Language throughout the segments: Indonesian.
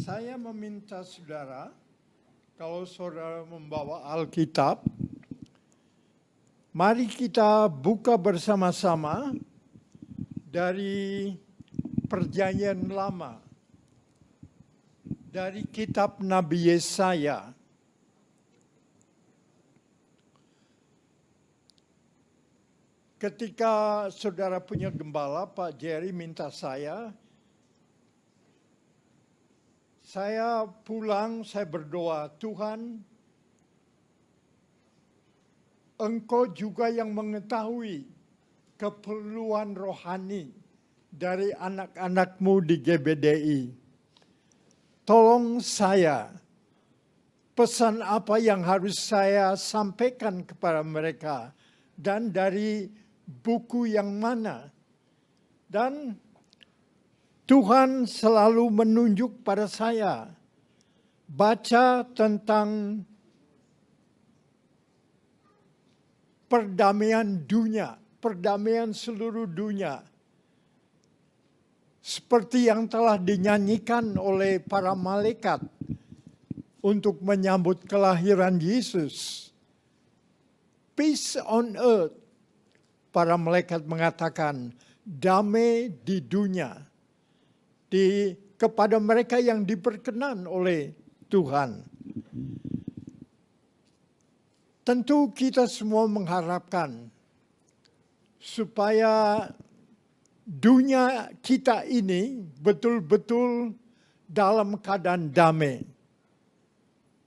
Saya meminta saudara, kalau saudara membawa Alkitab, mari kita buka bersama-sama dari Perjanjian Lama, dari kitab Nabi Yesaya. Ketika saudara punya gembala, Pak Jerry minta saya pulang, saya berdoa, Tuhan, Engkau juga yang mengetahui keperluan rohani dari anak-anak-Mu di GBDI. Tolong saya, pesan apa yang harus saya sampaikan kepada mereka, dan dari buku yang mana. Dan Tuhan selalu menunjuk pada saya, baca tentang perdamaian dunia, perdamaian seluruh dunia. Seperti yang telah dinyanyikan oleh para malaikat untuk menyambut kelahiran Yesus. Peace on earth. Para malaikat mengatakan, damai di dunia. Kepada mereka yang diperkenan oleh Tuhan. Tentu kita semua mengharapkan supaya dunia kita ini betul-betul dalam keadaan damai.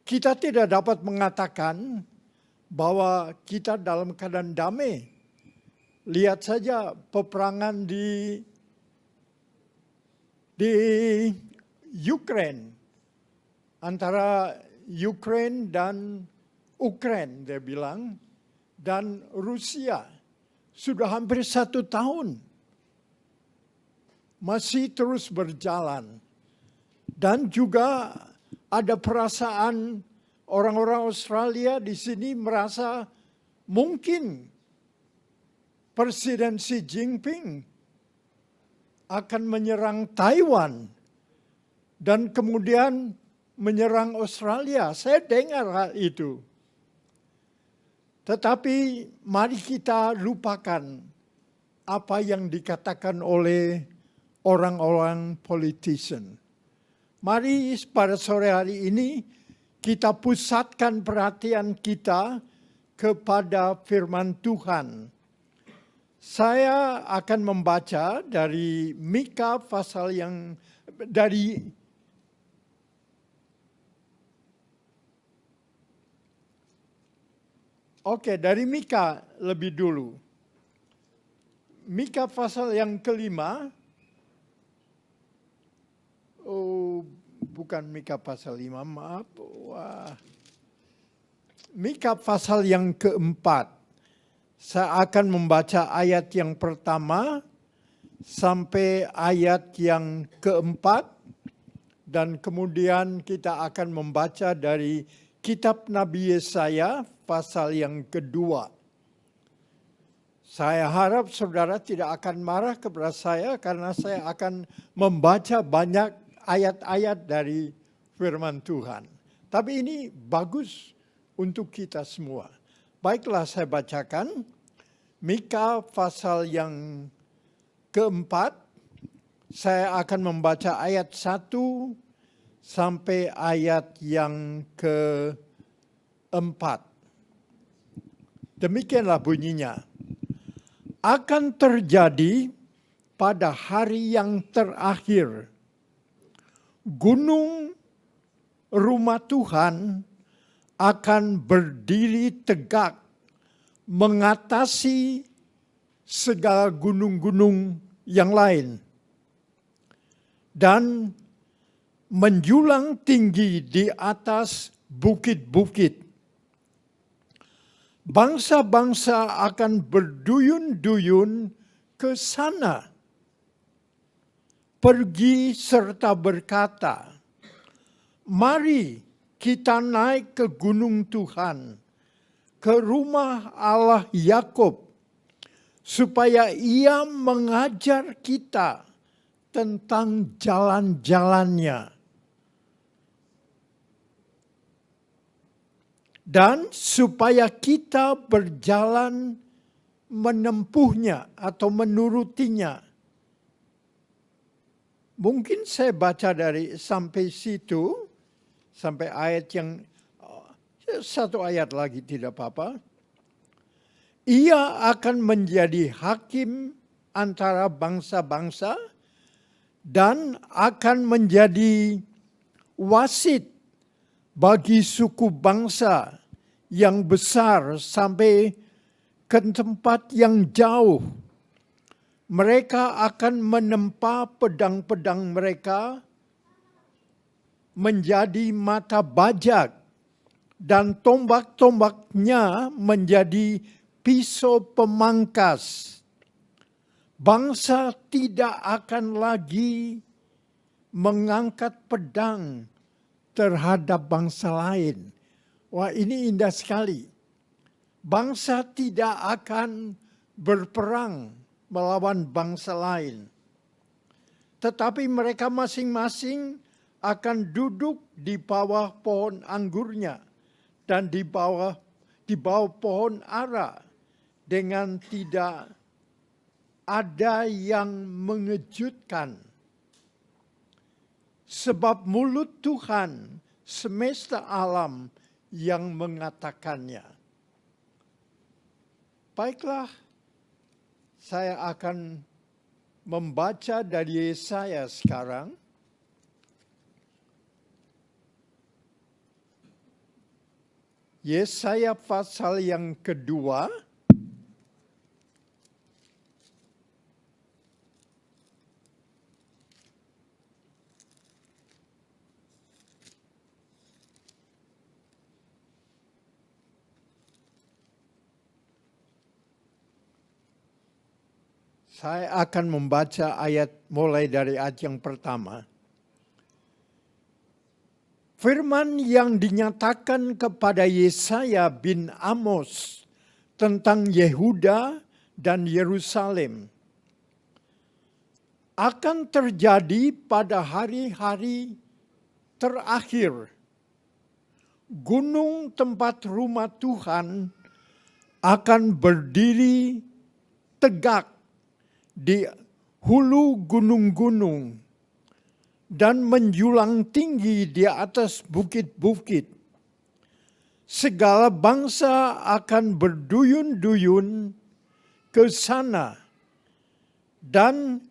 Kita tidak dapat mengatakan bahwa kita dalam keadaan damai. Lihat saja peperangan di Ukraine, antara Ukraine dan Ukraine, dia bilang, dan Rusia. Sudah hampir 1 tahun. Masih terus berjalan. Dan juga ada perasaan orang-orang Australia di sini merasa mungkin Presiden Xi Jinping akan menyerang Taiwan dan kemudian menyerang Australia. Saya dengar hal itu. Tetapi mari kita lupakan apa yang dikatakan oleh orang-orang politician. Mari pada sore hari ini kita pusatkan perhatian kita kepada firman Tuhan. Saya akan membaca dari Mika pasal yang dari Mika lebih dulu. Mika pasal yang ke-5. Oh, bukan Mika pasal 5, maaf. Wah. Mika pasal yang ke-4. Saya akan membaca ayat yang pertama sampai ayat yang ke-4. Dan kemudian kita akan membaca dari kitab Nabi Yesaya pasal yang kedua. Saya harap saudara tidak akan marah kepada saya karena saya akan membaca banyak ayat-ayat dari firman Tuhan. Tapi ini bagus untuk kita semua. Baiklah, saya bacakan Mika pasal yang ke-4. Saya akan membaca ayat 1 sampai ayat yang ke-4. Demikianlah bunyinya. Akan terjadi pada hari yang terakhir, gunung rumah Tuhan akan berdiri tegak mengatasi segala gunung-gunung yang lain dan menjulang tinggi di atas bukit-bukit. Bangsa-bangsa akan berduyun-duyun ke sana, pergi serta berkata, mari kita naik ke gunung Tuhan, ke rumah Allah Yakub, supaya Ia mengajar kita tentang jalan-jalannya. dan supaya kita berjalan menempuhnya atau menurutinya. Mungkin saya baca dari sampai situ, sampai ayat yang satu ayat lagi tidak apa-apa. Ia akan menjadi hakim antara bangsa-bangsa dan akan menjadi wasit bagi suku bangsa yang besar sampai ke tempat yang jauh. Mereka akan menempa pedang-pedang mereka menjadi mata bajak dan tombak-tombaknya menjadi pisau pemangkas. Bangsa tidak akan lagi mengangkat pedang terhadap bangsa lain. Wah, ini indah sekali. Bangsa tidak akan berperang melawan bangsa lain. Tetapi mereka masing-masing akan duduk di bawah pohon anggurnya dan di bawah pohon ara dengan tidak ada yang mengejutkan. Sebab mulut Tuhan semesta alam yang mengatakannya. Baiklah, saya akan membaca dari Yesaya sekarang. Yesaya pasal yang kedua. Saya akan membaca ayat mulai dari ayat yang pertama. Firman yang dinyatakan kepada Yesaya bin Amos tentang Yehuda dan Yerusalem akan terjadi pada hari-hari terakhir. Gunung tempat rumah Tuhan akan berdiri tegak di hulu gunung-gunung dan menjulang tinggi di atas bukit-bukit. Segala bangsa akan berduyun-duyun ke sana dan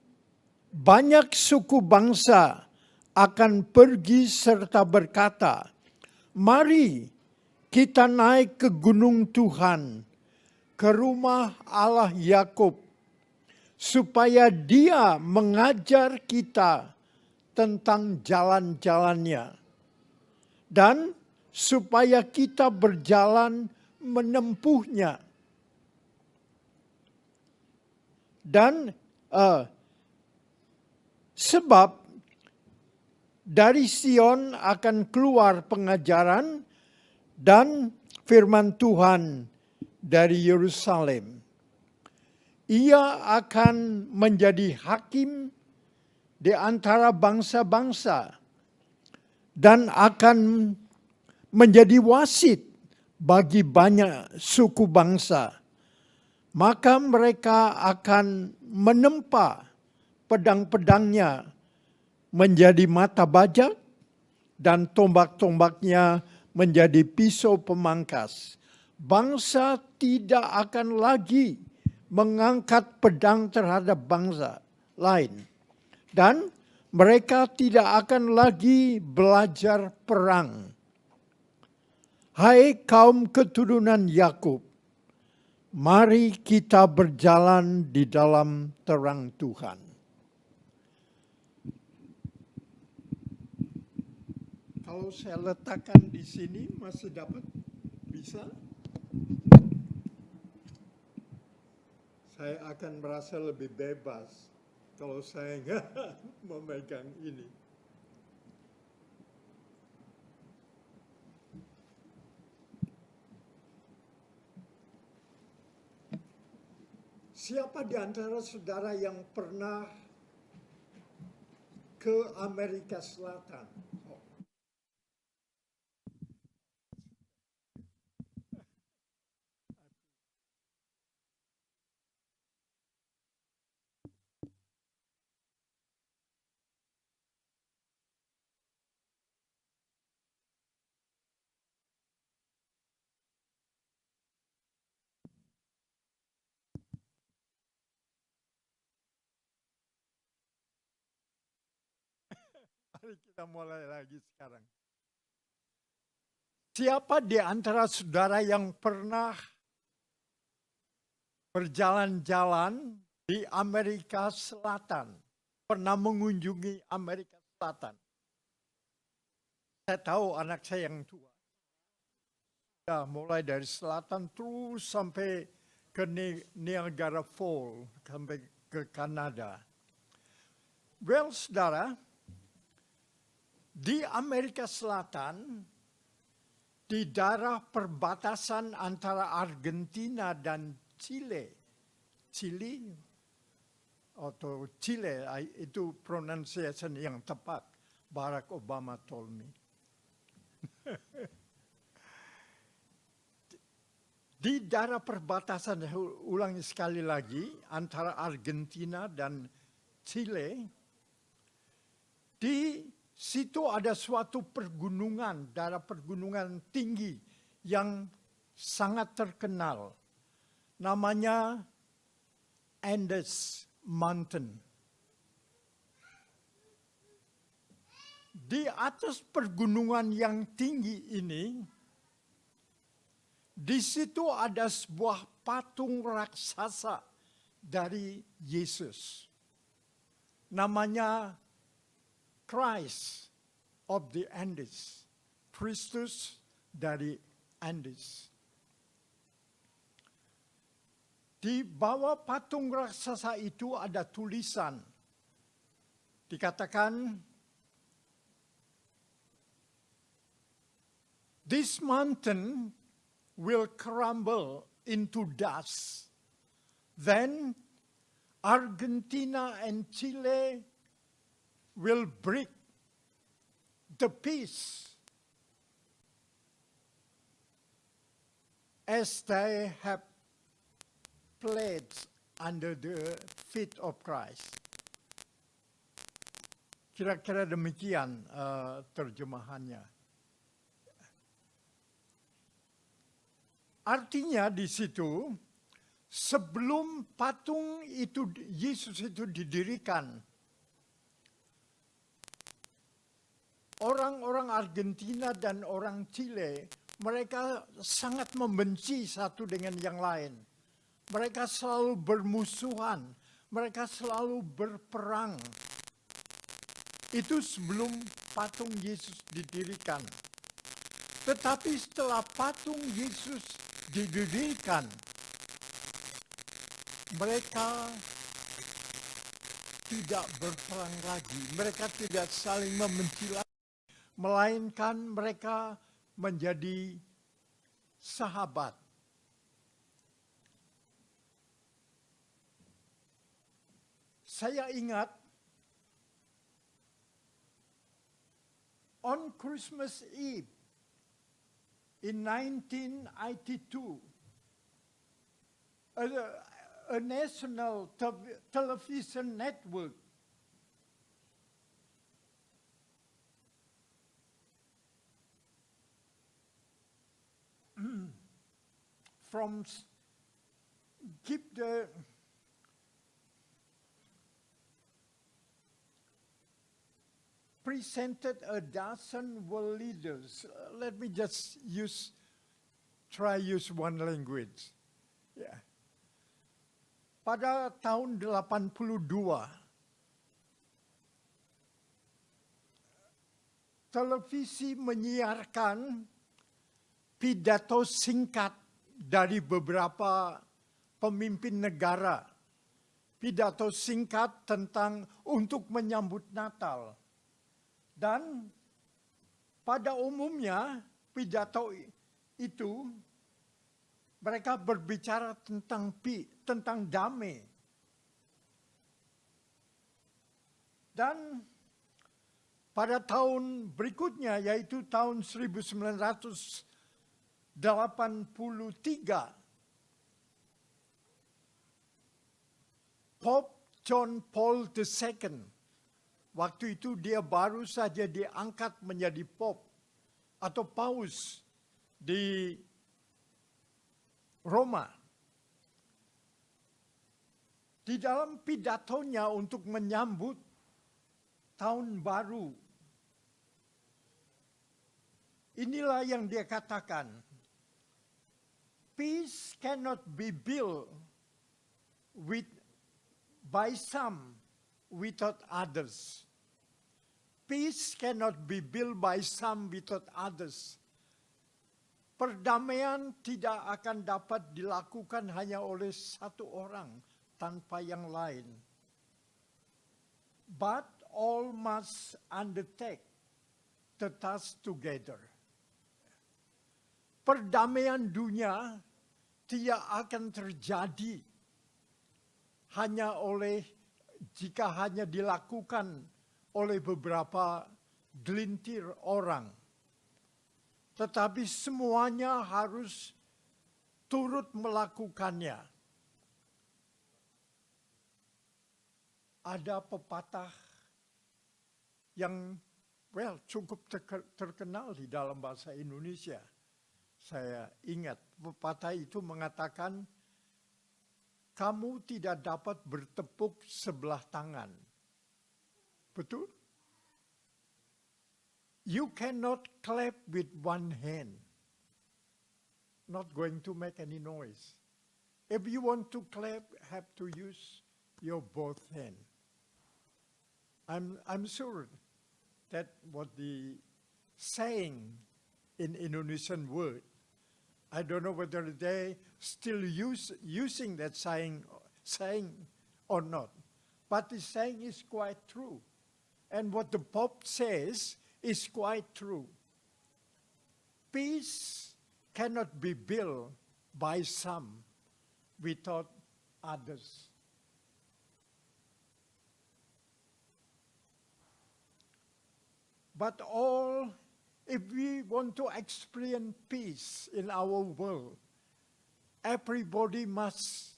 banyak suku bangsa akan pergi serta berkata, "Mari kita naik ke gunung Tuhan, ke rumah Allah Yakub, supaya Dia mengajar kita tentang jalan-jalannya, dan supaya kita berjalan menempuhnya." Dan sebab dari Sion akan keluar pengajaran dan firman Tuhan dari Yerusalem. Ia akan menjadi hakim di antara bangsa-bangsa dan akan menjadi wasit bagi banyak suku bangsa. Maka mereka akan menempa pedang-pedangnya menjadi mata bajak dan tombak-tombaknya menjadi pisau pemangkas. Bangsa tidak akan lagi mengangkat pedang terhadap bangsa lain. Dan mereka tidak akan lagi belajar perang. Hai kaum keturunan Yakub, mari kita berjalan di dalam terang Tuhan. Kalau saya letakkan di sini masih dapat? Bisa? Saya akan merasa lebih bebas kalau saya nggak memegang ini. Siapa di antara saudara yang pernah ke Amerika Selatan? Mari kita mulai lagi sekarang. Siapa di antara saudara yang pernah berjalan-jalan di Amerika Selatan? Pernah mengunjungi Amerika Selatan? Saya tahu anak saya yang tua. Ya, mulai dari selatan terus sampai ke Niagara Falls, sampai ke Kanada. Well, saudara, di Amerika Selatan, di daerah perbatasan antara Argentina dan Chile atau Chile, itu pronunciation yang tepat. Barack Obama told me. Di daerah perbatasan, ulangi sekali lagi, antara Argentina dan Chile, di situ ada suatu pergunungan, daerah pergunungan tinggi yang sangat terkenal. Namanya Andes Mountain. Di atas pergunungan yang tinggi ini, di situ ada sebuah patung raksasa dari Yesus. Namanya Christ of the Andes, Kristus dari Andes. Di bawah patung raksasa itu ada tulisan. Dikatakan, "This mountain will crumble into dust. Then Argentina and Chile will break the peace as they have pledged under the feet of Christ." Kira-kira demikian terjemahannya. Artinya di situ, sebelum patung itu, Yesus itu didirikan, orang-orang Argentina dan orang Chile, mereka sangat membenci satu dengan yang lain. Mereka selalu bermusuhan, mereka selalu berperang. Itu sebelum patung Yesus didirikan. Tetapi setelah patung Yesus didirikan, mereka tidak berperang lagi. Mereka tidak saling membenci lagi. Melainkan mereka menjadi sahabat. Saya ingat on Christmas Eve in 1982, a national television network presented a dozen world leaders. Let me just try use one language. Yeah. Pada tahun 82, televisi menyiarkan pidato singkat dari beberapa pemimpin negara. Pidato singkat tentang untuk menyambut Natal. Dan pada umumnya pidato itu mereka berbicara tentang damai. Dan pada tahun berikutnya, yaitu tahun 1983, Pope John Paul II, waktu itu dia baru saja diangkat menjadi Pope atau Paus di Roma. Di dalam pidatonya untuk menyambut tahun baru inilah yang dia katakan. Peace cannot be built by some without others. Peace cannot be built by some without others. Perdamaian tidak akan dapat dilakukan hanya oleh satu orang tanpa yang lain. But all must undertake the task together. Perdamaian dunia tidak akan terjadi jika hanya dilakukan oleh beberapa gelintir orang. Tetapi semuanya harus turut melakukannya. Ada pepatah yang cukup terkenal di dalam bahasa Indonesia. Saya ingat pepatah itu mengatakan, kamu tidak dapat bertepuk sebelah tangan. Betul? You cannot clap with one hand. Not going to make any noise. If you want to clap, have to use your both hand. I'm sure that what the saying in Indonesian word, I don't know whether they still using that saying or not. But the saying is quite true. And what the Pope says is quite true. Peace cannot be built by some without others. But if we want to experience peace in our world, everybody must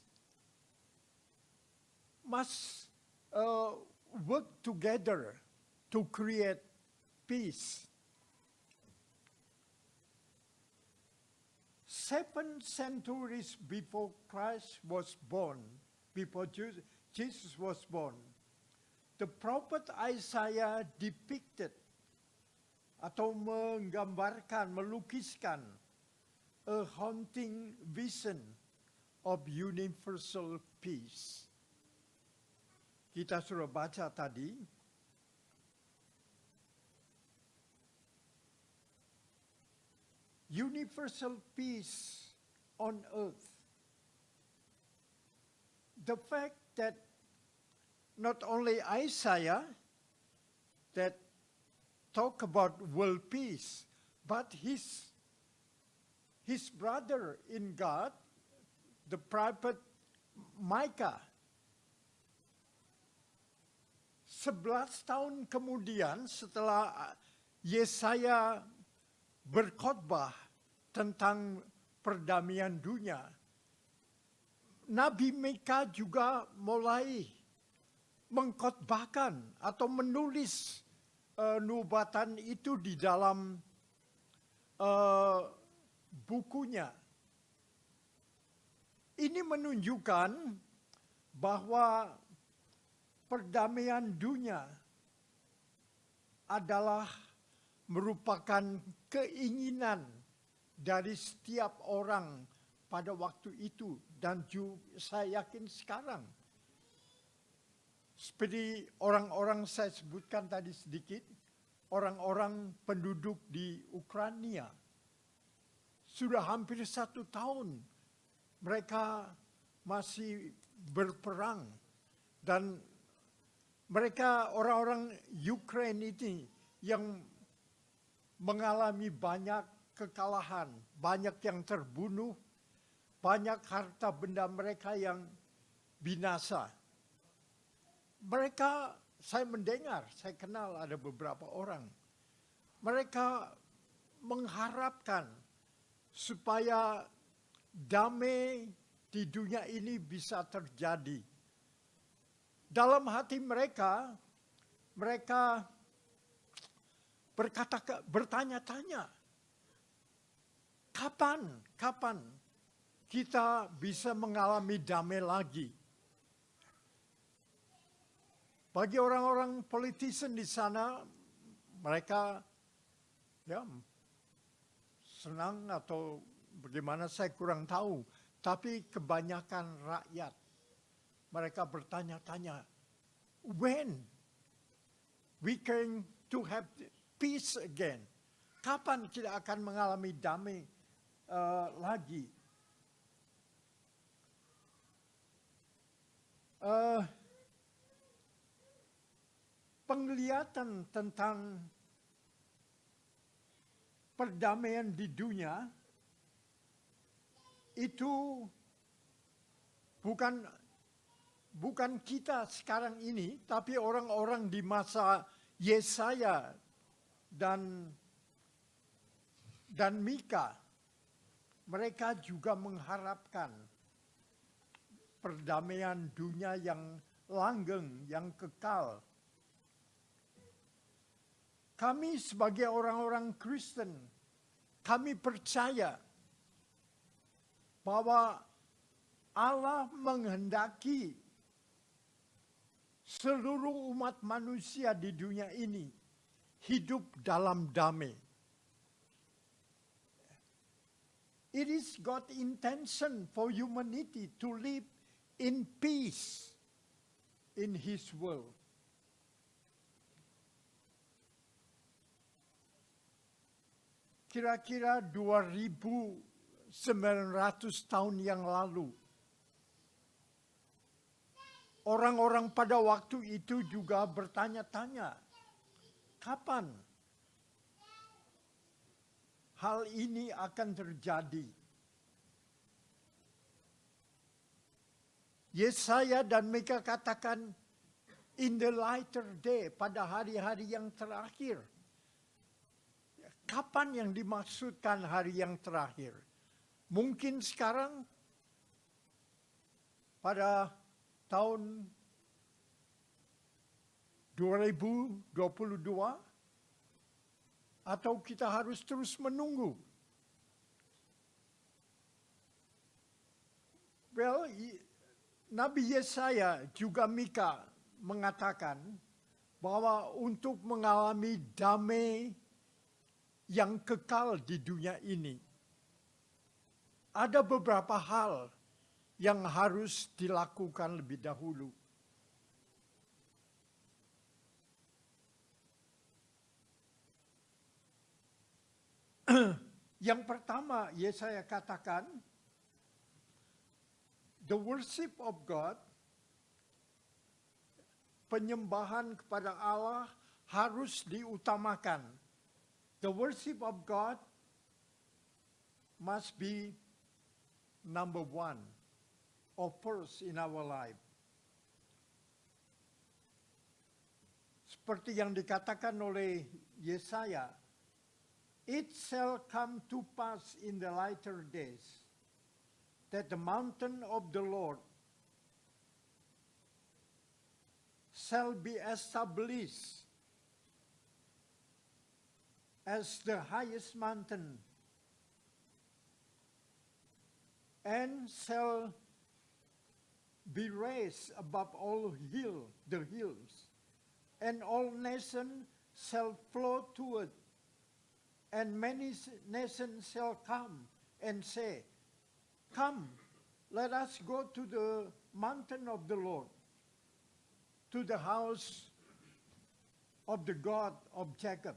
work together to create peace. 7 centuries before Christ was born, before Jesus was born, the prophet Isaiah depicted atau menggambarkan, melukiskan a haunting vision of universal peace. Kita sudah baca tadi, universal peace on earth. The fact that not only Isaiah that talk about world peace, but his brother in God, the prophet Micah, 11 tahun kemudian setelah Yesaya berkhotbah tentang perdamaian dunia, Nabi Mika juga mulai mengkhotbahkan atau menulis nubuatan itu di dalam bukunya. Ini menunjukkan bahwa perdamaian dunia adalah merupakan keinginan dari setiap orang pada waktu itu, dan saya yakin sekarang. Seperti orang-orang saya sebutkan tadi sedikit, orang-orang penduduk di Ukraina, sudah hampir 1 tahun mereka masih berperang, dan mereka orang-orang Ukraina ini yang mengalami banyak kekalahan, banyak yang terbunuh, banyak harta benda mereka yang binasa. Mereka, saya mendengar, saya kenal ada beberapa orang, mereka mengharapkan supaya damai di dunia ini bisa terjadi. Dalam hati mereka, mereka bertanya-tanya, kapan kita bisa mengalami damai lagi? Bagi orang-orang politician di sana, mereka senang atau bagaimana saya kurang tahu. Tapi kebanyakan rakyat, mereka bertanya-tanya, when we going to have peace again? Kapan kita akan mengalami damai lagi? Penglihatan tentang perdamaian di dunia itu bukan kita sekarang ini, tapi orang-orang di masa Yesaya dan Mika. Mereka juga mengharapkan perdamaian dunia yang langgeng, yang kekal. Kami sebagai orang-orang Kristen, kami percaya bahwa Allah menghendaki seluruh umat manusia di dunia ini hidup dalam damai. It is God's intention for humanity to live in peace in His world. Kira-kira 2.900 tahun yang lalu, orang-orang pada waktu itu juga bertanya-tanya, kapan hal ini akan terjadi? Yesaya dan Mika katakan, in the latter day, pada hari-hari yang terakhir. Kapan yang dimaksudkan hari yang terakhir? Mungkin sekarang, pada tahun 2022, atau kita harus terus menunggu? Well, Nabi Yesaya juga Mika mengatakan bahwa untuk mengalami damai yang kekal di dunia ini, ada beberapa hal yang harus dilakukan lebih dahulu. Yang pertama, Yesaya katakan, the worship of God, penyembahan kepada Allah harus diutamakan. The worship of God must be number one or first in our life. Seperti yang dikatakan oleh Yesaya, it shall come to pass in the latter days that the mountain of the Lord shall be established as the highest mountain, and shall be raised above all the hills, and all nations shall flow to it, and many nations shall come and say, come, let us go to the mountain of the Lord, to the house of the God of Jacob.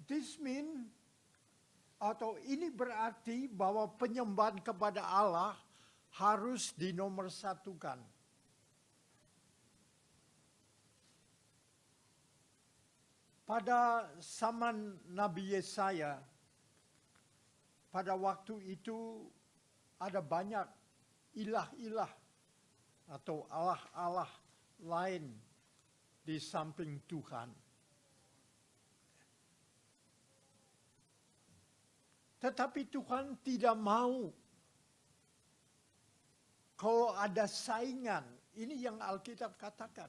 This means, atau ini berarti bahwa penyembahan kepada Allah harus dinomorsatukan. Pada zaman Nabi Yesaya, pada waktu itu ada banyak ilah-ilah atau allah-allah lain di samping Tuhan. Tetapi Tuhan tidak mau kalau ada saingan. Ini yang Alkitab katakan.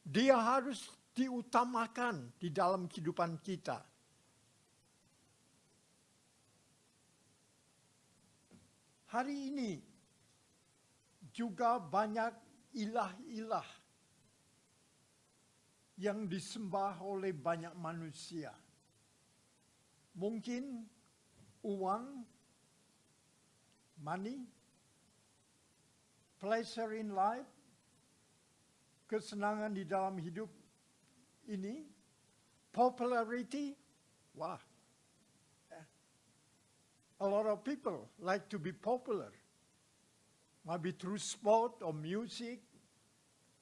Dia harus diutamakan di dalam kehidupan kita. Hari ini juga banyak ilah-ilah yang disembah oleh banyak manusia. mungkin uang, money, pleasure in life, kesenangan di dalam hidup ini, popularity, wah. A lot of people like to be popular. Maybe through sport or music,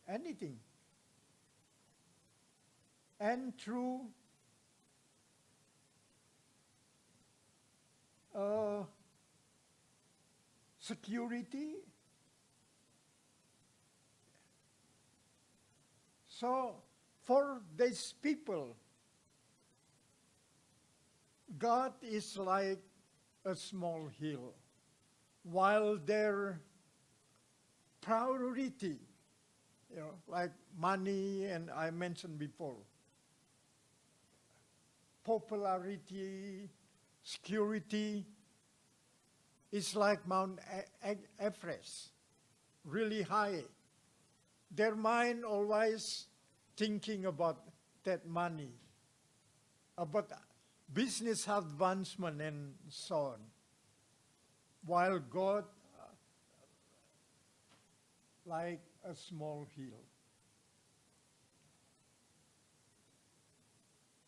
anything. And through security. So for these people, God is like a small hill, while their priority, like money, and I mentioned before, popularity, security, is like Mount Everest, really high. Their mind always thinking about that money, about business advancement and so on. While God, like a small hill.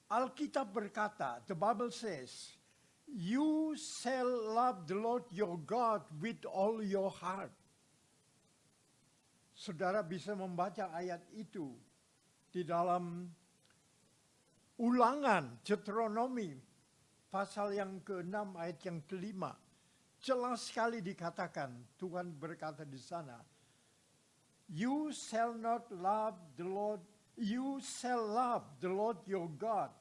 Alkitab berkata, the Bible says, you shall love the Lord your God with all your heart. Saudara bisa membaca ayat itu di dalam Ulangan, Deuteronomy, pasal yang ke-6 ayat yang ke-5. Jelas sekali dikatakan, Tuhan berkata di sana, you shall love the Lord your God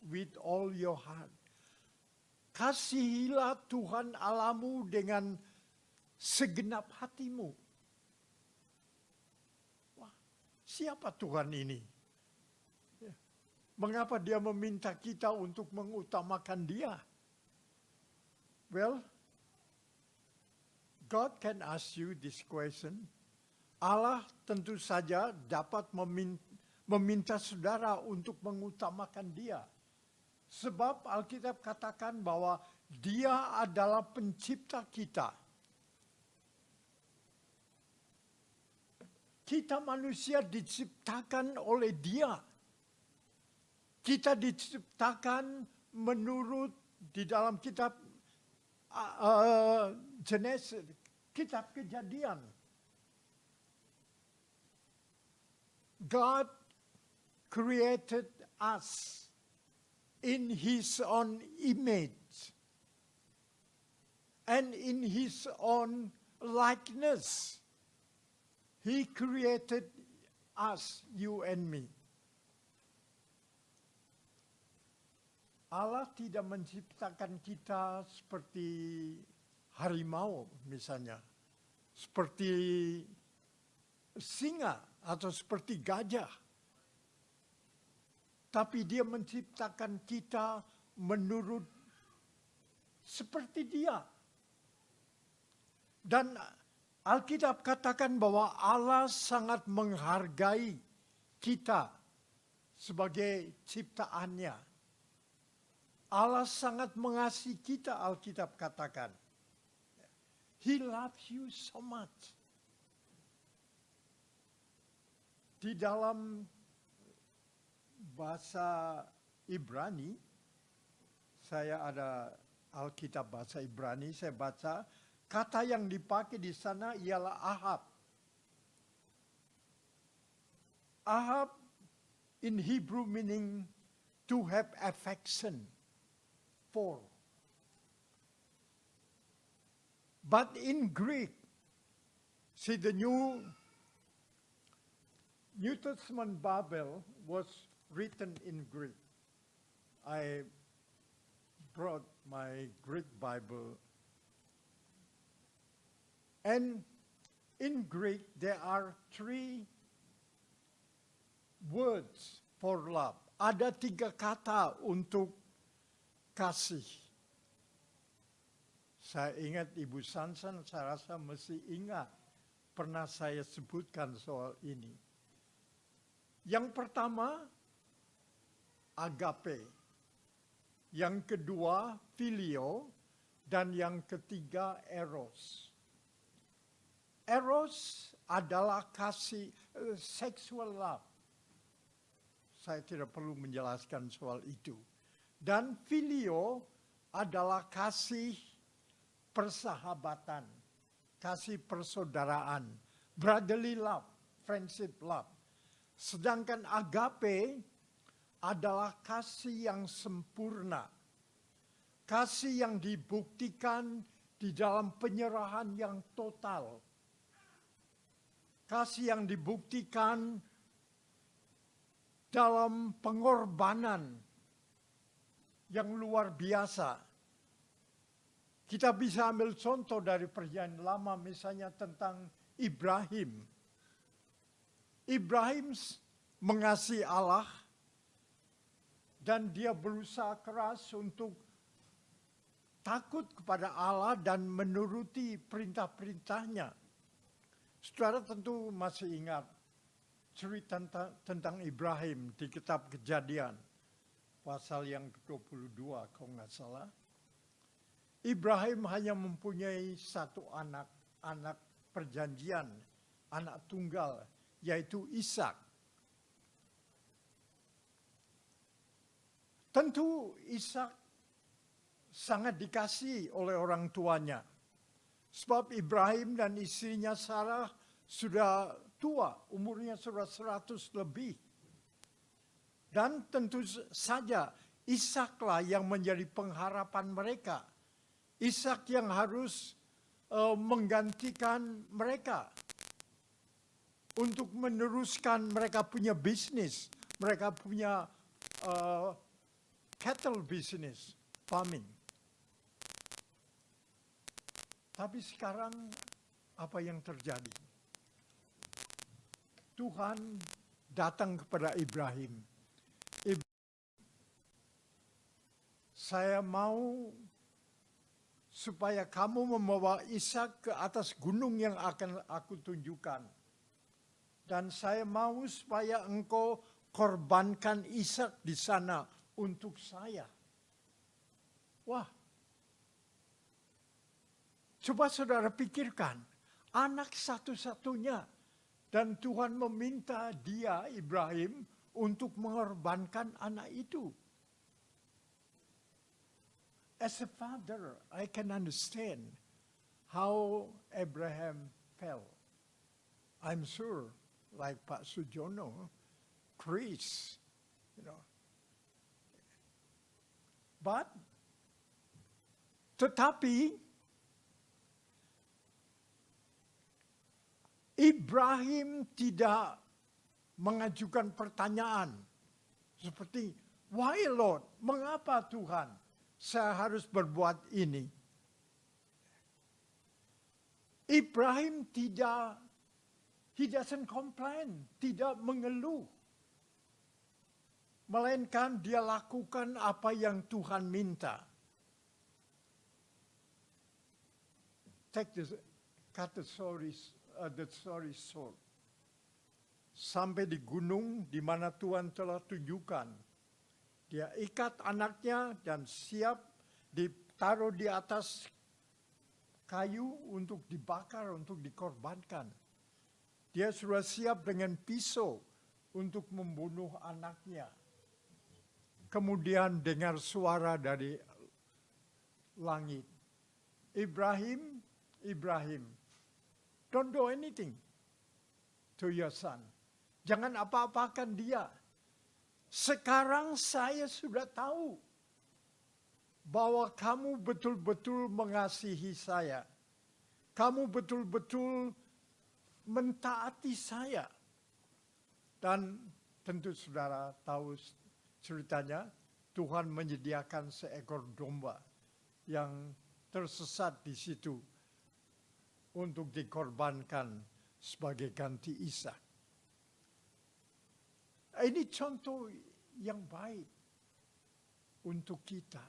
with all your heart. Kasihilah Tuhan Allahmu dengan segenap hatimu. Wah, siapa Tuhan ini? Mengapa dia meminta kita untuk mengutamakan dia? Well, God can ask you this question. Allah tentu saja dapat meminta saudara untuk mengutamakan dia. Sebab Alkitab katakan bahwa dia adalah pencipta kita. Kita manusia diciptakan oleh dia. Kita diciptakan menurut di dalam kitab Genesis, kitab Kejadian. God created us in His own image and in His own likeness. He created us, you and me. Allah tidak menciptakan kita seperti harimau misalnya, seperti singa atau seperti gajah. Tapi dia menciptakan kita menurut seperti dia. Dan Alkitab katakan bahwa Allah sangat menghargai kita sebagai ciptaannya. Allah sangat mengasihi kita, Alkitab katakan. He loves you so much. Di dalam bahasa Ibrani, saya ada Alkitab bahasa Ibrani, saya baca, kata yang dipakai di sana ialah Ahab. Ahab in Hebrew meaning to have affection for. But in Greek, see the New Testament Bible was written in Greek. I brought my Greek Bible. And in Greek, there are 3 words for love. Ada 3 kata untuk kasih. Saya ingat Ibu Sansan, saya rasa mesti ingat. Pernah saya sebutkan soal ini. Yang pertama, agape. yang kedua filio, dan yang ketiga eros. Eros adalah kasih sexual love. Saya tidak perlu menjelaskan soal itu. Dan filio adalah kasih persahabatan, kasih persaudaraan, brotherly love, friendship love. Sedangkan agape adalah kasih yang sempurna, kasih yang dibuktikan di dalam penyerahan yang total, kasih yang dibuktikan dalam pengorbanan yang luar biasa. Kita bisa ambil contoh dari Perjanjian Lama, misalnya tentang Ibrahim. Ibrahim mengasihi Allah dan dia berusaha keras untuk takut kepada Allah dan menuruti perintah-perintahnya. Saudara tentu masih ingat cerita tentang Ibrahim di kitab Kejadian, pasal yang ke-22 kalau nggak salah. Ibrahim hanya mempunyai satu anak perjanjian, anak tunggal, yaitu Ishak. Tentu Ishak sangat dikasihi oleh orang tuanya. Sebab Ibrahim dan istrinya Sarah sudah tua, umurnya sudah 100 lebih. Dan tentu saja Ishaklah yang menjadi pengharapan mereka. Ishak yang harus menggantikan mereka untuk meneruskan mereka punya bisnis, mereka punya cattle business, farming. Tapi sekarang apa yang terjadi? Tuhan datang kepada Ibrahim. Saya mau supaya kamu membawa Ishak ke atas gunung yang akan aku tunjukkan. Dan saya mau supaya engkau korbankan Ishak di sana untuk saya. Wah, coba saudara pikirkan, anak satu-satunya. Dan Tuhan meminta dia, Ibrahim, untuk mengorbankan anak itu. As a father, I can understand how Abraham felt. I'm sure, like Pak Sujono, Chris, But, tetapi, Ibrahim tidak mengajukan pertanyaan seperti, why Lord, mengapa Tuhan? Saya harus berbuat ini. Ibrahim he doesn't complain, tidak mengeluh. Melainkan dia lakukan apa yang Tuhan minta. Cut the story short. Sampai di gunung di mana Tuhan telah tunjukkan. Dia ikat anaknya dan siap ditaruh di atas kayu untuk dibakar, untuk dikorbankan. Dia sudah siap dengan pisau untuk membunuh anaknya. Kemudian dengar suara dari langit. Ibrahim, don't do anything to your son. Jangan apa-apakan dia. Sekarang saya sudah tahu bahwa kamu betul-betul mengasihi saya. Kamu betul-betul mentaati saya. Dan tentu saudara tahu ceritanya, Tuhan menyediakan seekor domba yang tersesat di situ untuk dikorbankan sebagai ganti Ishak. Ini contoh yang baik untuk kita.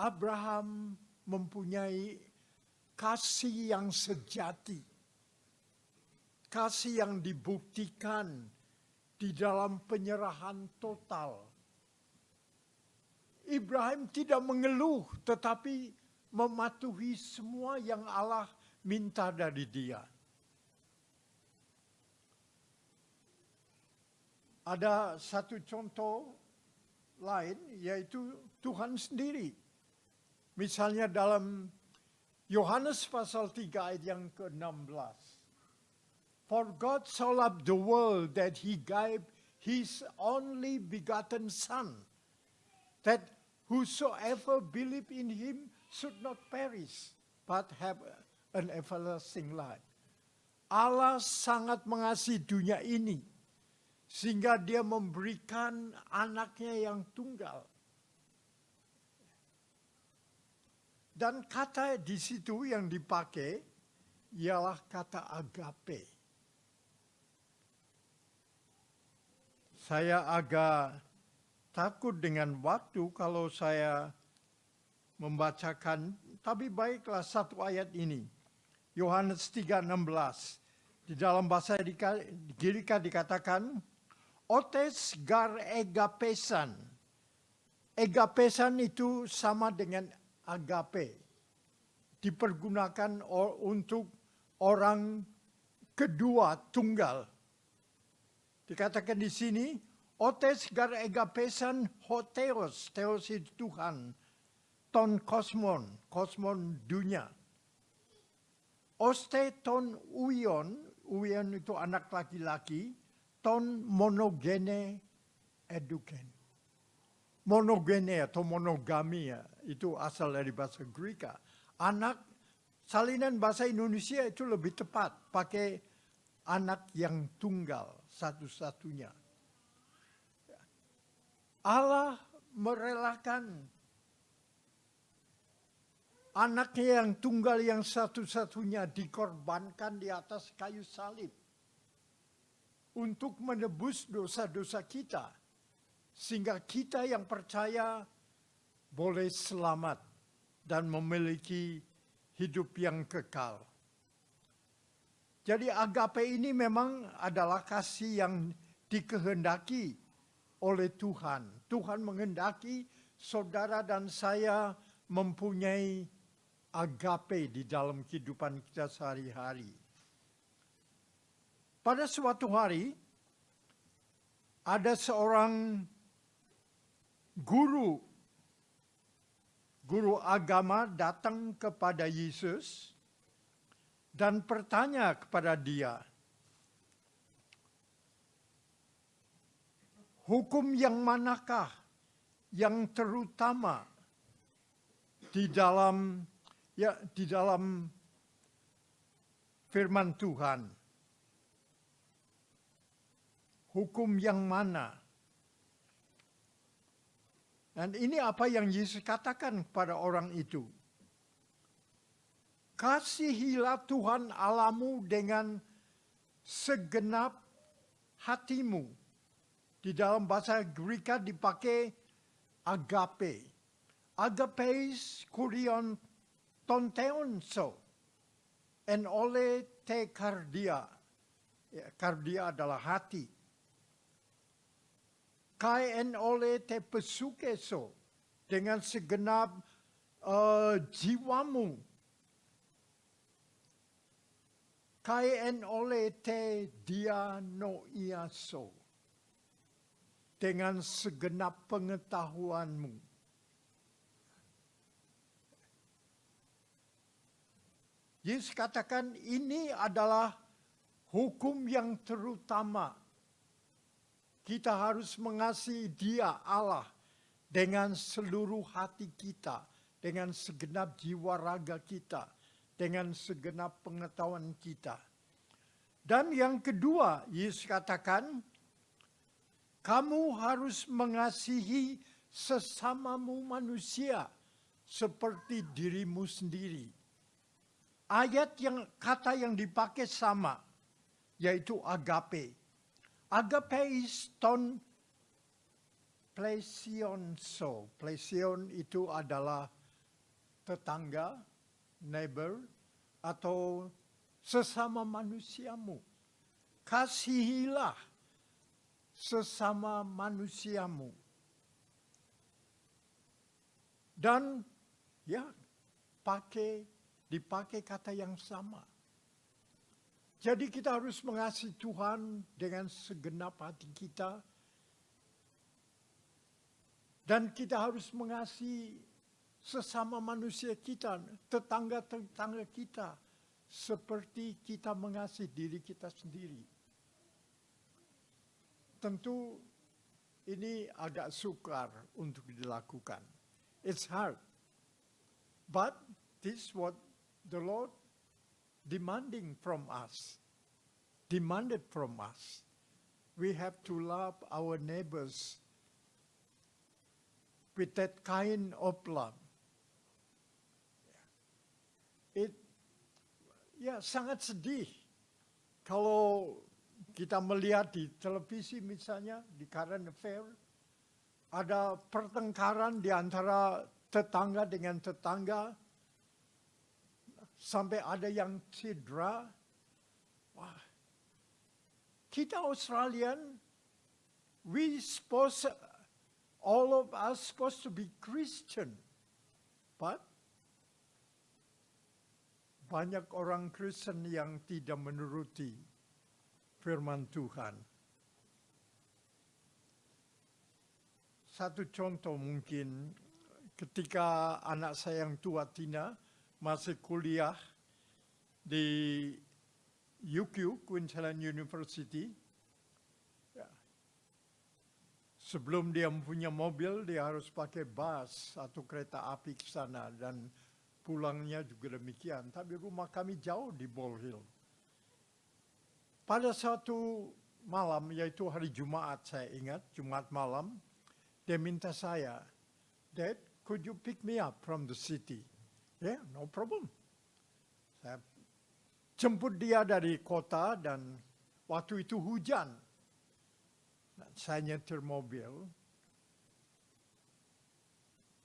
Abraham mempunyai kasih yang sejati. Kasih yang dibuktikan di dalam penyerahan total. Ibrahim tidak mengeluh, tetapi mematuhi semua yang Allah minta dari dia. Ada satu contoh lain, yaitu Tuhan sendiri. Misalnya dalam Yohanes pasal 3 ayat yang ke-16. For God so loved the world that he gave his only begotten Son, that whosoever believe in him should not perish, but have an everlasting life. Allah sangat mengasihi dunia ini, sehingga dia memberikan anaknya yang tunggal. Dan kata di situ yang dipakai ialah kata agape. Saya agak takut dengan waktu kalau saya membacakan, tapi baiklah satu ayat ini. Yohanes 3:16. Di dalam bahasa Girika dikatakan, Otes gar egapesan. Egapesan itu sama dengan agape. Dipergunakan untuk orang kedua tunggal. Dikatakan di sini, Otes gar egapesan hoteos. Theos itu Tuhan. Ton kosmon. Kosmon dunia. Oste ton uion. Uion itu anak laki-laki. Ton monogene eduken. Monogene atau monogami itu asal dari bahasa Greka. Anak, salinan bahasa Indonesia itu lebih tepat. Pakai anak yang tunggal satu-satunya. Allah merelakan anaknya yang tunggal yang satu-satunya dikorbankan di atas kayu salib. Untuk menebus dosa-dosa kita. Sehingga kita yang percaya boleh selamat dan memiliki hidup yang kekal. Jadi agape ini memang adalah kasih yang dikehendaki oleh Tuhan. Tuhan menghendaki saudara dan saya mempunyai agape di dalam kehidupan kita sehari-hari. Pada suatu hari, ada seorang guru agama datang kepada Yesus dan bertanya kepada dia, hukum yang manakah yang terutama di dalam firman Tuhan? Hukum yang mana? Dan ini apa yang Yesus katakan kepada orang itu. Kasihilah Tuhan Allahmu dengan segenap hatimu. Di dalam bahasa Greka dipakai agape. Agapes kurion tonteonso. En ole te kardia. Kardia adalah hati. Kai en ole te pesukeso, dengan segenap jiwamu. Kai en ole te dianoiaso, dengan segenap pengetahuanmu. Yesus katakan ini adalah hukum yang terutama. Kita harus mengasihi Dia, Allah, dengan seluruh hati kita, dengan segenap jiwa raga kita, dengan segenap pengetahuan kita. Dan yang kedua, Yesus katakan, kamu harus mengasihi sesamamu manusia seperti dirimu sendiri. Kata yang dipakai sama, yaitu agape. Agapeis ton plesionso. Plesion itu adalah tetangga, neighbor, atau sesama manusiamu. Kasihilah sesama manusiamu. Dan ya, dipakai kata yang sama. Jadi kita harus mengasihi Tuhan dengan segenap hati kita. Dan kita harus mengasihi sesama manusia kita, tetangga-tetangga kita, seperti kita mengasihi diri kita sendiri. Tentu ini agak sukar untuk dilakukan. It's hard. But this is what the Lord demanded from us. We have to love our neighbors with that kind of love. Sangat sedih kalau kita melihat di televisi misalnya, di current affair, ada pertengkaran di antara tetangga dengan tetangga, sampai ada yang cedera. Wah, kita Australian, all of us supposed to be Christian, but banyak orang Kristen yang tidak menuruti firman Tuhan. Satu contoh mungkin, ketika anak saya yang tua Tina masih kuliah di UQ, Queensland University, sebelum dia punya mobil, dia harus pakai bus atau kereta api ke sana, dan pulangnya juga demikian. Tapi rumah kami jauh di Ball Hill. Pada suatu malam, yaitu hari Jumat, saya ingat, Jumat malam, dia minta saya, "Dad, could you pick me up from the city?" Yeah, no problem. Saya jemput dia dari kota, dan waktu itu hujan. Saya nyetir mobil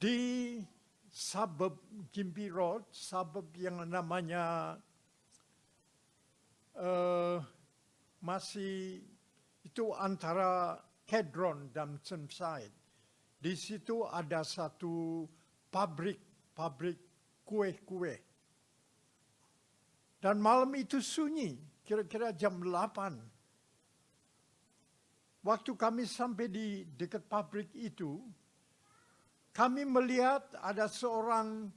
di suburb Gympie Road, suburb yang namanya masih itu antara Kedron dan Sunshine. Di situ ada satu pabrik kue-kue. Dan malam itu sunyi, kira-kira jam 8. Waktu kami sampai di dekat pabrik itu, kami melihat ada seorang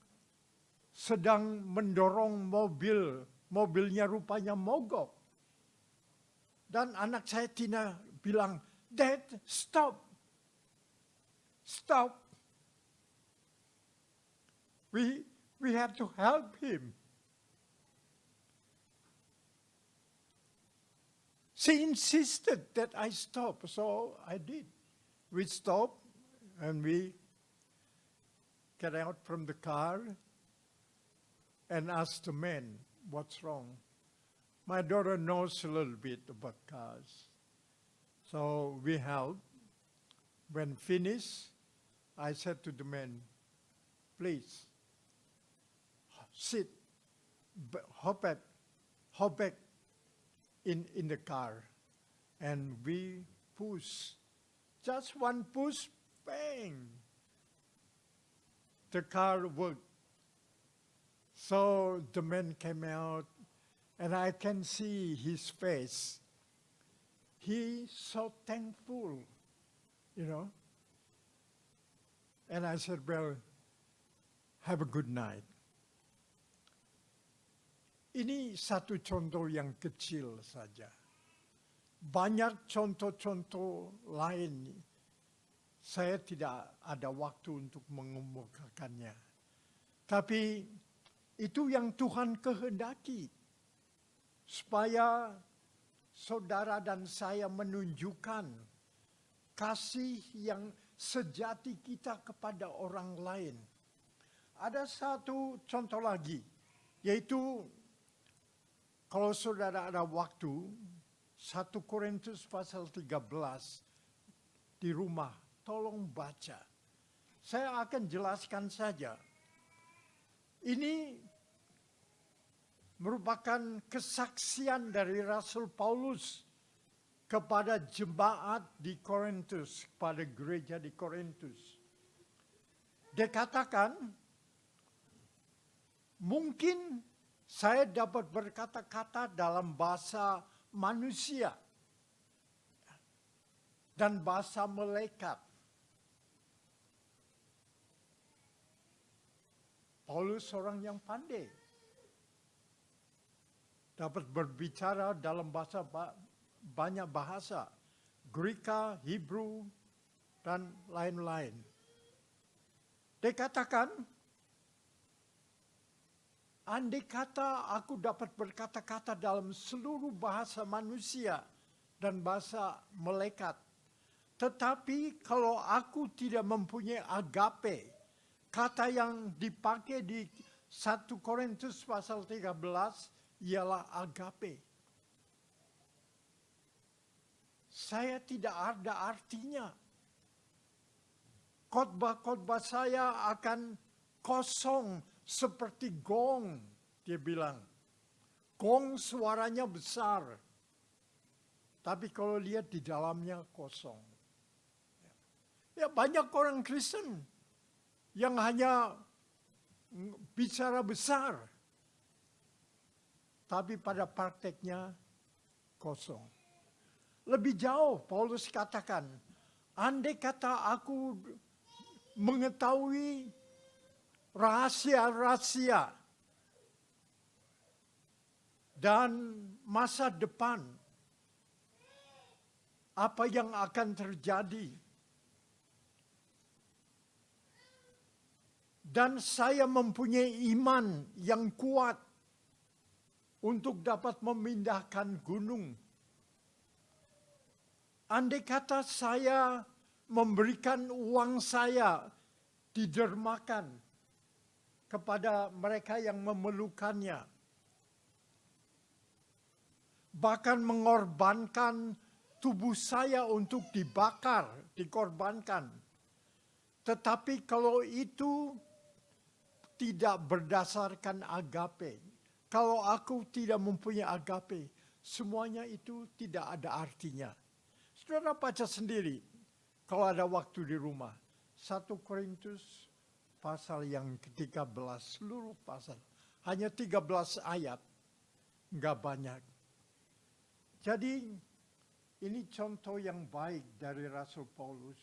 sedang mendorong mobilnya rupanya mogok. Dan anak saya Tina bilang, "Dad, stop. We have to help him." She insisted that I stop, so I did. We stopped and we get out from the car and asked the man, "What's wrong?" My daughter knows a little bit about cars. So we helped. When finished, I said to the man, "Please, sit, hop back in the car." And we push. Just one push, bang! The car worked. So the man came out, and I can see his face. He's so thankful, And I said, "Well, have a good night." Ini satu contoh yang kecil saja. Banyak contoh-contoh lain. Saya tidak ada waktu untuk mengemukakannya. Tapi itu yang Tuhan kehendaki. Supaya saudara dan saya menunjukkan kasih yang sejati kita kepada orang lain. Ada satu contoh lagi, yaitu kalau saudara ada waktu, 1 Korintus pasal 13 di rumah, tolong baca. Saya akan jelaskan saja. Ini merupakan kesaksian dari Rasul Paulus kepada jemaat di Korintus, kepada gereja di Korintus. Dia katakan, mungkin saya dapat berkata-kata dalam bahasa manusia dan bahasa malaikat. Paulus seorang yang pandai. Dapat berbicara dalam bahasa banyak bahasa. Greka, Hebrew, dan lain-lain. Dia katakan, andai kata aku dapat berkata-kata dalam seluruh bahasa manusia dan bahasa malaikat, tetapi kalau aku tidak mempunyai agape, kata yang dipakai di 1 Korintus pasal 13 ialah agape. Saya tidak ada artinya. Khotbah-khotbah saya akan kosong seperti gong, dia bilang. Gong suaranya besar, tapi kalau lihat di dalamnya kosong. Ya banyak orang Kristen yang hanya bicara besar, tapi pada prakteknya kosong. Lebih jauh, Paulus katakan, andai kata aku mengetahui rahasia-rahasia dan masa depan, apa yang akan terjadi, dan saya mempunyai iman yang kuat untuk dapat memindahkan gunung. Andai kata saya memberikan uang saya didermakan kepada mereka yang memerlukannya, bahkan mengorbankan tubuh saya untuk dibakar, dikorbankan. Tetapi kalau itu tidak berdasarkan agape, kalau aku tidak mempunyai agape, semuanya itu tidak ada artinya. Saudara baca sendiri, kalau ada waktu di rumah, 1 Korintus pasal yang ke-13, seluruh pasal. Hanya 13 ayat, nggak banyak. Jadi ini contoh yang baik dari Rasul Paulus.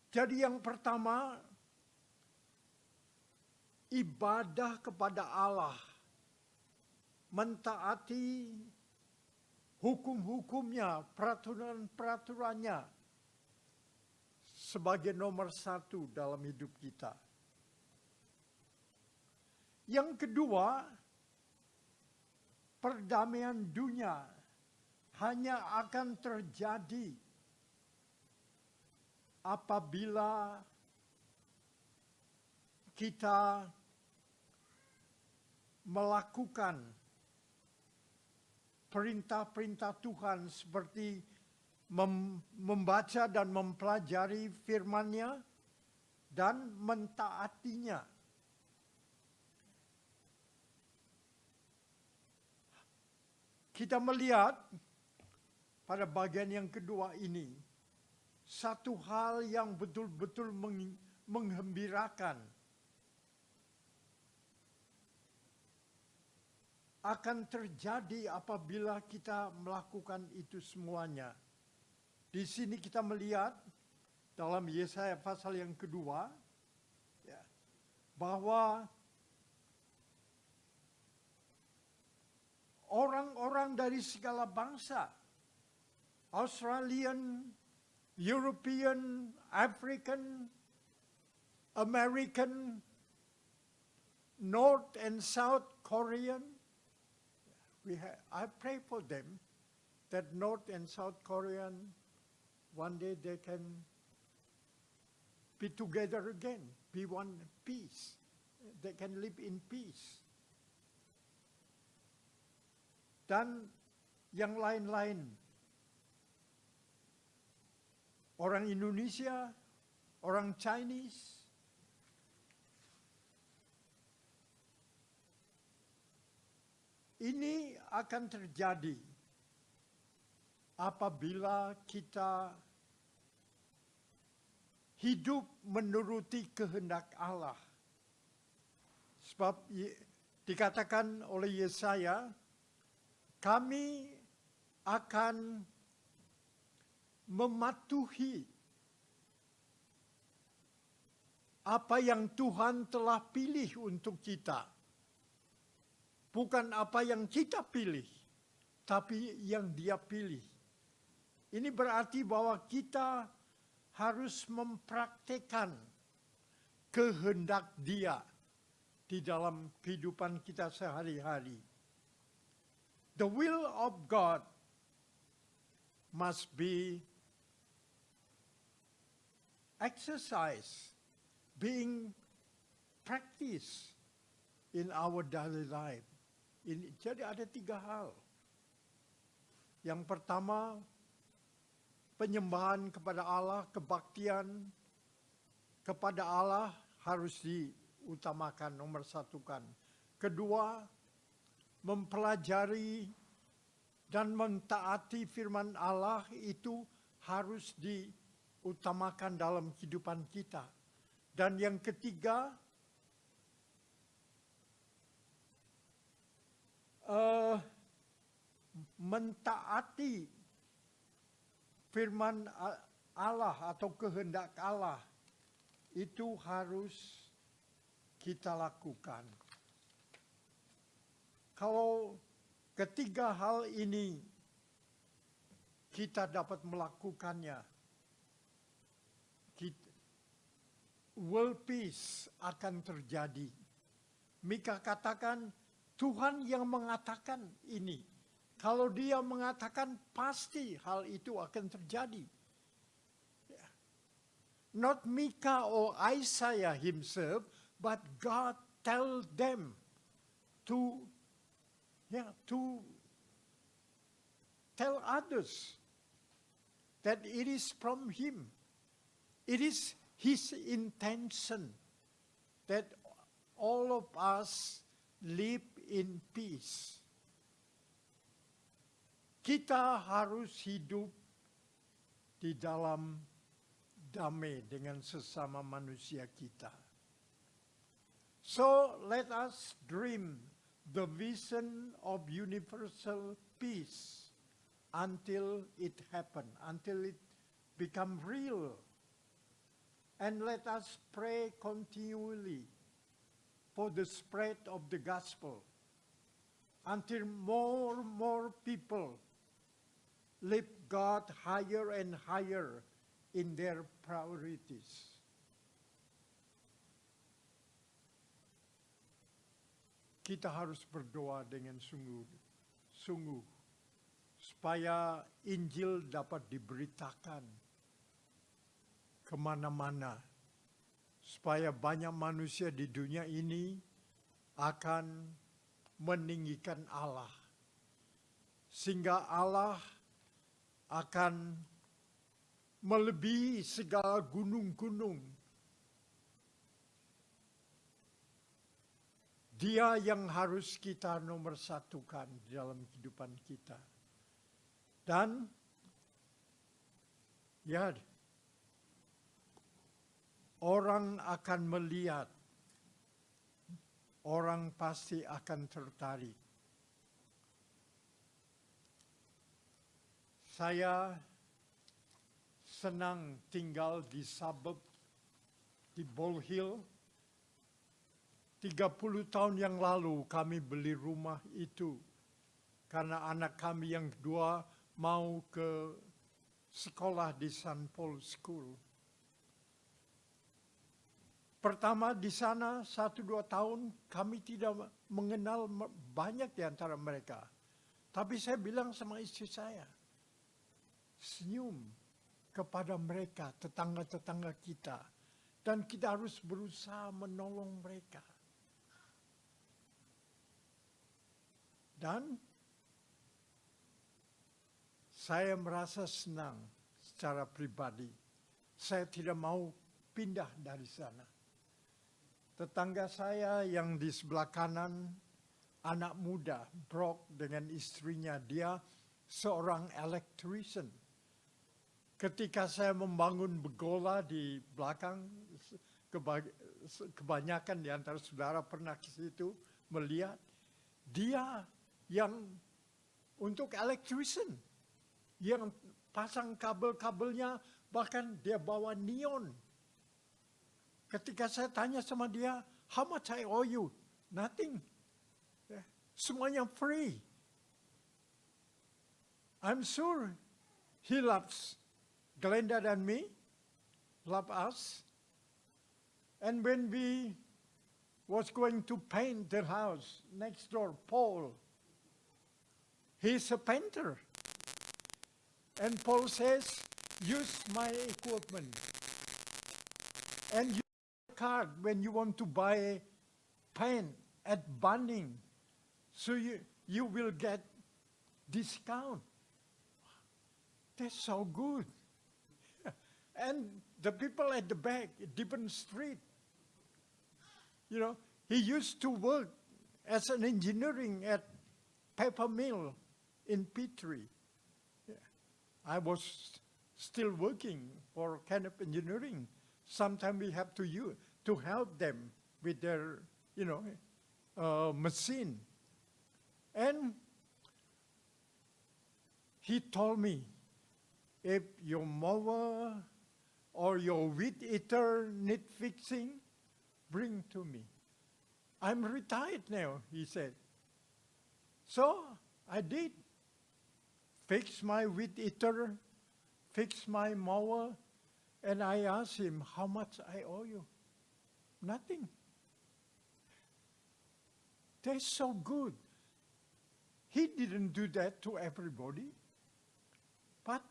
Jadi yang pertama, ibadah kepada Allah, mentaati hukum-hukumnya, peraturan-peraturannya sebagai nomor satu dalam hidup kita. Yang kedua, perdamaian dunia hanya akan terjadi apabila kita melakukan perintah-perintah Tuhan seperti membaca dan mempelajari firman-Nya dan mentaatinya. Kita melihat pada bagian yang kedua ini, satu hal yang betul-betul menggembirakan akan terjadi apabila kita melakukan itu semuanya. Di sini kita melihat dalam Yesaya pasal yang kedua, ya, bahwa orang-orang dari segala bangsa, Australian, European, African, American, North and South Korean, I pray for them that North and South Korean, one day they can be together again, be one peace. They can live in peace. Dan yang lain-lain. Orang Indonesia, orang Chinese, ini akan terjadi apabila kita hidup menuruti kehendak Allah. Sebab dikatakan oleh Yesaya, kami akan mematuhi apa yang Tuhan telah pilih untuk kita. Bukan apa yang kita pilih, tapi yang Dia pilih. Ini berarti bahwa kita harus mempraktekkan kehendak Dia di dalam kehidupan kita sehari-hari. The will of God must be exercised, being practiced in our daily life. Jadi ada 3 hal. Yang pertama, penyembahan kepada Allah, kebaktian kepada Allah harus diutamakan, nomor 1. Kedua, mempelajari dan mentaati firman Allah itu harus diutamakan dalam kehidupan kita. Dan yang ketiga, mentaati firman Allah atau kehendak Allah itu harus kita lakukan. Kalau ketiga hal ini kita dapat melakukannya, world peace akan terjadi. Mika katakan, Tuhan yang mengatakan ini. Kalau Dia mengatakan, pasti hal itu akan terjadi. Not Mika or Isaiah himself, but God tell them to tell others that it is from Him. It is His intention that all of us live in peace. Kita harus hidup di dalam damai dengan sesama manusia kita. So let us dream the vision of universal peace until it happen, until it become real. And let us pray continually for the spread of the gospel until more people lift God higher and higher in their priorities. Kita harus berdoa dengan sungguh supaya Injil dapat diberitakan kemana-mana, supaya banyak manusia di dunia ini akan meninggikan Allah, sehingga Allah akan melebihi segala gunung-gunung. Dia yang harus kita nomor satukan di dalam kehidupan kita. Dan ya, orang akan melihat, orang pasti akan tertarik. Saya senang tinggal di suburb, di Ball Hill. 30 tahun yang lalu kami beli rumah itu karena anak kami yang kedua mau ke sekolah di St. Paul School. Pertama di sana 1-2 tahun kami tidak mengenal banyak di antara mereka. Tapi saya bilang sama istri saya, senyum kepada mereka, tetangga-tetangga kita. Dan kita harus berusaha menolong mereka. Dan saya merasa senang secara pribadi. Saya tidak mau pindah dari sana. Tetangga saya yang di sebelah kanan, anak muda, Brock dengan istrinya, dia seorang electrician. ketika saya membangun begola di belakang, kebanyakan di antara saudara pernah ke situ melihat, dia yang untuk electrician, yang pasang kabel-kabelnya, bahkan dia bawa neon. Ketika saya tanya sama dia, how much I owe you? Nothing. Semuanya free. I'm sure he loves Glenda dan me, love us. And when we was going to paint the house next door, Paul, he's a painter. And Paul says, use my equipment. And use the card when you want to buy paint at Bunning. So you will get discount. That's so good. And the people at the back, different street, you know, he used to work as an engineering at paper mill in Petrie. I was still working for kind of engineering. Sometimes we have to help them with their, machine. And he told me, if your mower or your weed eater need fixing, bring to me. I'm retired now, he said. So I did. Fix my weed eater, fix my mower, and I asked him, how much I owe you? Nothing. That's so good. He didn't do that to everybody, but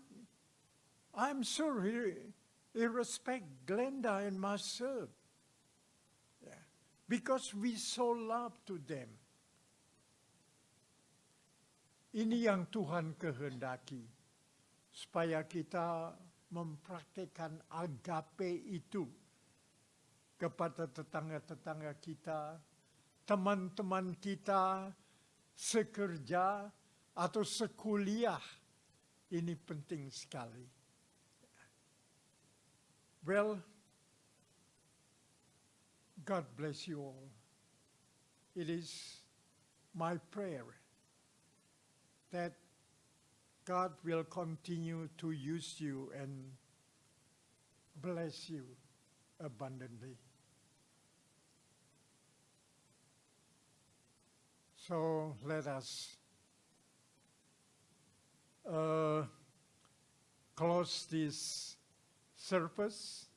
I'm sure he respects Glenda and myself. Yeah. Because we show love to them. Ini yang Tuhan kehendaki, supaya kita mempraktikkan agape itu kepada tetangga-tetangga kita, teman-teman kita, sekerja atau sekuliah. Ini penting sekali. Well, God bless you all. It is my prayer that God will continue to use you and bless you abundantly. So let us close this service